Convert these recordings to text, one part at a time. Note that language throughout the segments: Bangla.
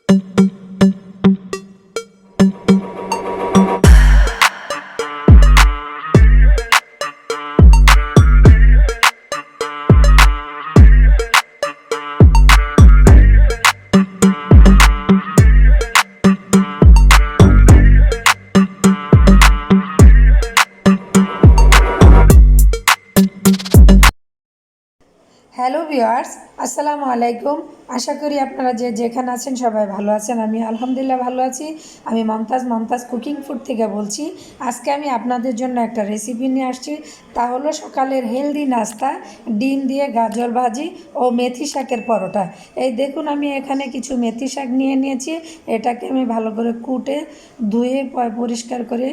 হ্যালো ভিউয়ার্স, আসসালামু আলাইকুম। আশা করি আপনারা যেখানে আছেন সবাই ভালো আছেন। আমি আলহামদুলিল্লাহ ভালো আছি। আমি মমতাজ কুকিং ফুড থেকে বলছি। আজকে আমি আপনাদের জন্য একটা রেসিপি নিয়ে আসছি। তা হলো সকালের হেলদি নাস্তা, ডিম দিয়ে গাজর ভাজি ও মেথি শাকের পরোটা। এই দেখুন, আমি এখানে কিছু মেথি শাক নিয়ে নিয়েছি। এটাকে আমি ভালো করে কুটে ধুয়ে পরিষ্কার করে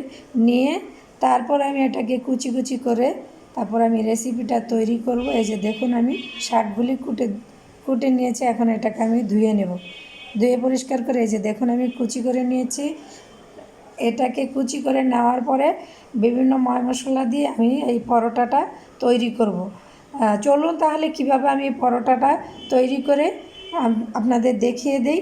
নিয়ে তারপর আমি এটাকে কুচি কুচি করে তারপর আমি রেসিপিটা তৈরি করব। এই যে দেখুন, আমি শাকগুলি কুটে নিয়েছি। এখন এটাকে আমি ধুয়ে নেব। ধুয়ে পরিষ্কার করে এই যে দেখুন আমি কুচি করে নিয়েছি। এটাকে কুচি করে নেওয়ার পরে বিভিন্ন মশলা দিয়ে আমি এই পরোটাটা তৈরি করব। চলুন তাহলে কিভাবে আমি পরোটাটা তৈরি করে আপনাদের দেখিয়ে দিই।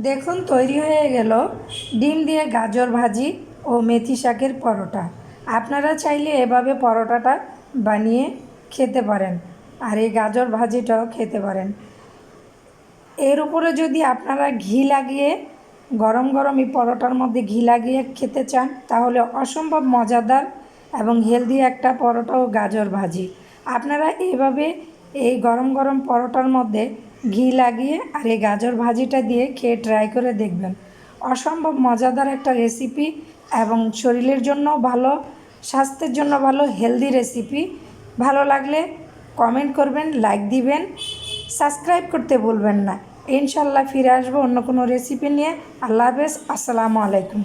দেখুন তৈরি হয়ে গেল ডিম দিয়ে গাজর ভাজি ও মেথি শাকের পরোটা। আপনারা চাইলে এভাবে পরোটাটা বানিয়ে খেতে পারেন, আর এই গাজর ভাজিটাও খেতে পারেন। এর উপরে যদি আপনারা ঘি লাগিয়ে গরম গরম এই পরোটার মধ্যে ঘি লাগিয়ে খেতে চান তাহলে অসম্ভব মজাদার এবং হেলদি একটা পরোটা ও গাজর ভাজি। আপনারা এইভাবে এই গরম গরম পরোটার মধ্যে ঘি লাগিয়ে আর এই গাজর ভাজিটা দিয়ে খেয়ে ট্রাই করে দেখবেন। অসম্ভব মজাদার একটা রেসিপি এবং শরীরের জন্য ভালো, স্বাস্থ্যের জন্য ভালো, হেলদি রেসিপি। ভালো লাগলে কমেন্ট করবেন, লাইক দিবেন, সাবস্ক্রাইব করতে ভুলবেন না। ইনশাল্লাহ ফিরে আসবো অন্য কোনো রেসিপি নিয়ে। আল্লাহ হাফেজ, আসসালামু আলাইকুম।